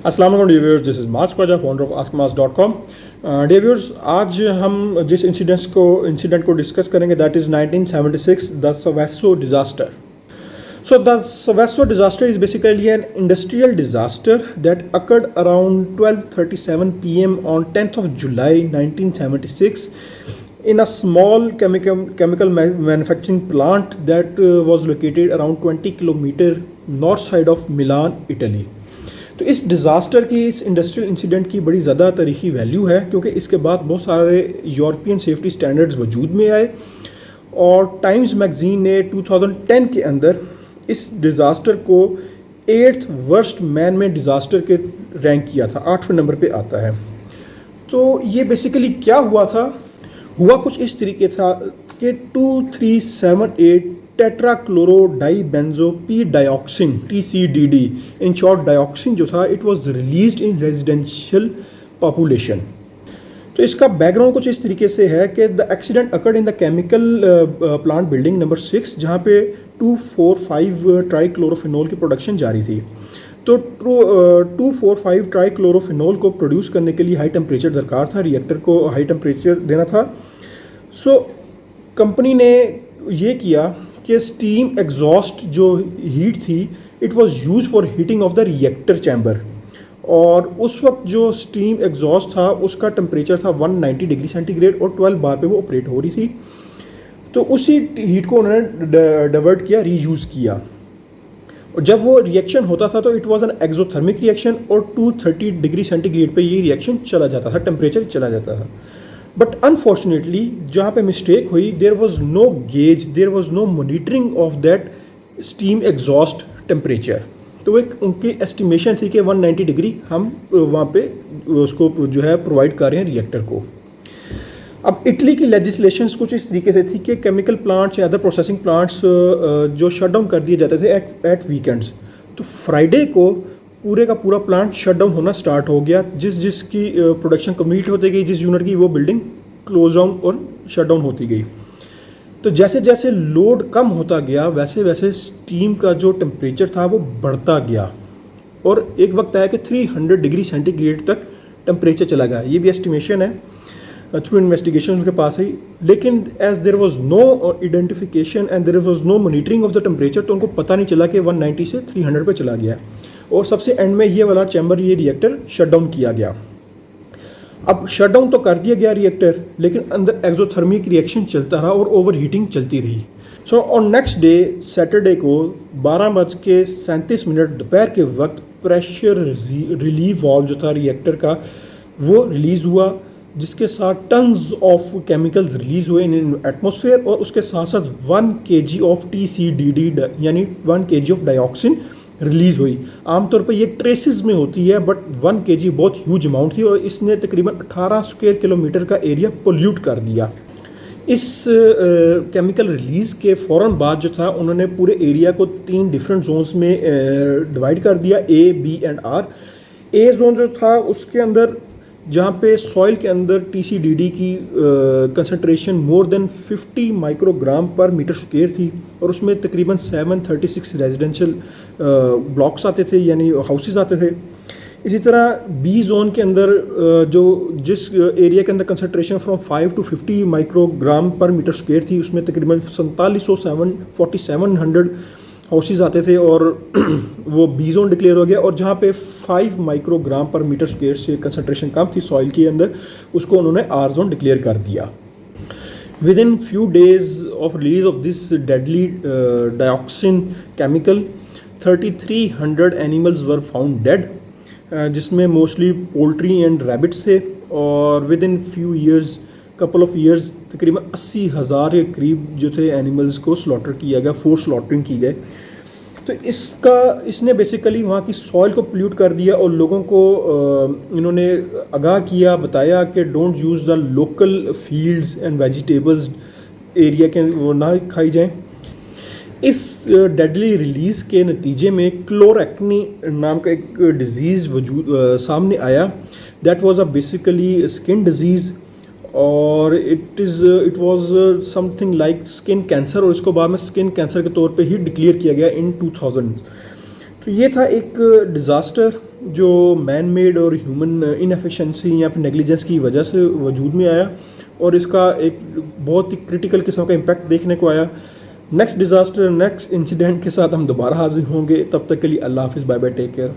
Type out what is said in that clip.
अस्सलाम वालेकुम dear viewers, this is Mars Khwaja, founder of askmars.com। Dear viewers, आज हम जिस इंसिडेंट को डिस्कस करेंगे that is 1976 the Seveso disaster. So the Seveso disaster is basically an industrial disaster that occurred around 12:37 p.m. on 10th of July 1976 in a small chemical manufacturing plant that was located around 20 kilometer north side of Milan, Italy। तो इस disaster की, इस industrial incident की बड़ी ज़्यादा तारीखी value है क्योंकि इसके बाद बहुत सारे यूरोपियन सेफ्टी स्टैंडर्ड्स वजूद में आए और टाइम्स मैगज़ीन ने 2010 के अंदर इस डिज़ास्टर को 8th worst man made disaster के रैंक किया था, 8वें नंबर पे आता है। तो ये बेसिकली क्या हुआ था, हुआ कुछ इस तरीके था कि 2378 tetrachloro dibenzo p dioxin TCDD, in short dioxin जो था, it was released in residential population. तो इसका बैकग्राउंड कुछ इस तरीके से है कि the accident occurred in the chemical plant building number 6 जहाँ पे 2,4,5 ट्राईक्लोरोफिनोल की प्रोडक्शन जारी थी। तो 2,4,5 ट्राईक्लोरोफिनोल को प्रोड्यूस करने के लिए हाई टेम्परेचर दरकार था, रिएक्टर को हाई टेम्परेचर देना था। सो कंपनी ने ये किया कि स्टीम एग्जॉस्ट जो हीट थी it was use for heating of the reactor chamber, और उस वक्त जो स्टीम एग्जॉस्ट था उसका टेम्परेचर था 190 डिग्री सेंटीग्रेड और 12 बार पे वो ऑपरेट हो रही थी। तो उसी हीट को उन्होंने डाइवर्ट किया, रीयूज़ किया, और जब वो रिएक्शन होता था तो it was an exothermic reaction और 230 डिग्री सेंटीग्रेड पे ये रिएक्शन चला जाता था, टेम्परेचर चला जाता था। बट अनफॉर्चुनेटली जहाँ पे मिस्टेक हुई, there was no gauge, there was no monitoring of that steam exhaust temperature. तो एक उनकी एस्टिमेशन थी कि 190 डिग्री हम वहाँ पे उसको जो है प्रोवाइड कर रहे हैं रिएक्टर को। अब इटली की लेजिस्लेशंस कुछ इस तरीके से थी कि केमिकल प्लांट्स या अदर प्रोसेसिंग प्लांट्स जो शट डाउन कर दिए जाते थे एट वीकेंड्स, तो फ्राइडे को पूरे का पूरा प्लांट शट डाउन होना स्टार्ट हो गया। जिसकी प्रोडक्शन कंप्लीट होती गई, जिस यूनिट की, वो बिल्डिंग क्लोज डाउन और शट डाउन होती गई। तो जैसे जैसे लोड कम होता गया वैसे वैसे स्टीम का जो टेम्परेचर था वो बढ़ता गया और एक वक्त आया कि 300 डिग्री सेंटीग्रेड तक टेम्परेचर चला गया। ये भी एस्टिमेशन है थ्रू इन्वेस्टिगेशन उनके पास ही, लेकिन as there was no identification and there was no monitoring of the temperature, तो उनको पता नहीं चला कि 190 से 300 पे चला गया और सबसे एंड में ये वाला चैम्बर, ये रिएक्टर शट डाउन किया गया। अब शट डाउन तो कर दिया गया रिएक्टर, लेकिन अंदर एक्सोथर्मिक रिएक्शन चलता रहा और ओवर हीटिंग चलती रही। So on next day Saturday को 12:37 दोपहर के वक्त प्रेशर रिलीव वाल्व जो था रिएक्टर का वो रिलीज़ हुआ, जिसके साथ टन्स ऑफ केमिकल्स रिलीज़ हुए इन एटमॉस्फेयर और उसके साथ साथ 1 kg ऑफ TCDD यानी 1 kg ऑफ डायोक्सिन रिलीज़ हुई। आमतौर पर ये ट्रेसेस में होती है, बट 1 kg बहुत ह्यूज अमाउंट थी और इसने तकरीबन 18 स्क्वायर किलोमीटर का एरिया पोल्यूट कर दिया। इस केमिकल रिलीज़ के फ़ौरन बाद जो था उन्होंने पूरे एरिया को 3 डिफरेंट जोन्स में डिवाइड कर दिया, A, B and R। A zone जो था उसके अंदर जहाँ पे सॉइल के अंदर TCDD की कंसनट्रेशन मोर देन 50 माइक्रोग्राम पर मीटर स्क्वायर थी और उसमें तकरीबन 736 रेजिडेंशियल ब्लॉक्स आते थे, यानी हाउसेस आते थे। इसी तरह बी जोन के अंदर जिस एरिया के अंदर कंसनट्रेशन फ्रॉम 5 to 50 माइक्रोग्राम पर मीटर स्क्वायर थी, उसमें तकरीबन 4700 हाउसेस आते थे और वो बी जोन डिक्लेयर हो गया। और जहाँ पे 5 माइक्रोग्राम पर मीटर स्क्वायर से कंसनट्रेशन कम थी सॉइल के अंदर, उसको उन्होंने आर जोन डिक्लेयर कर दिया। With in few days of release of this deadly dioxin chemical 3300 animals were found dead, जिसमें मोस्टली पोल्ट्री एंड रैबिट्स थे, और with in few years, couple of years, तकरीबन 80,000 के करीब जो थे एनिमल्स को स्लॉटर किया गया, फोर्स स्लॉटरिंग की गए। तो इसने बेसिकली वहाँ की सॉइल को पोल्यूट कर दिया और लोगों को इन्होंने आगाह किया, बताया कि don't use the local fields and vegetables area के, वो ना खाई जाएं। इस डेडली रिलीज़ के नतीजे में क्लोरेक्नी नाम का एक डिज़ीज़ सामने आया। That was a basically skin disease और it was something like skin cancer, और इसको बाद में स्किन कैंसर के तौर पे ही डिक्लेयर किया गया इन 2000। तो ये था एक डिज़ास्टर जो मैन मेड और ह्यूमन इनएफिशिएंसी या फिर नेग्लिजेंस की वजह से वजूद में आया और इसका एक बहुत ही क्रिटिकल किस्म का इम्पैक्ट देखने को आया। नेक्स्ट डिज़ास्टर, नेक्स्ट इंसिडेंट के साथ हम दोबारा हाजिर होंगे। तब तक के लिए अल्लाह हाफिज़, बाय बाय, टेक केयर।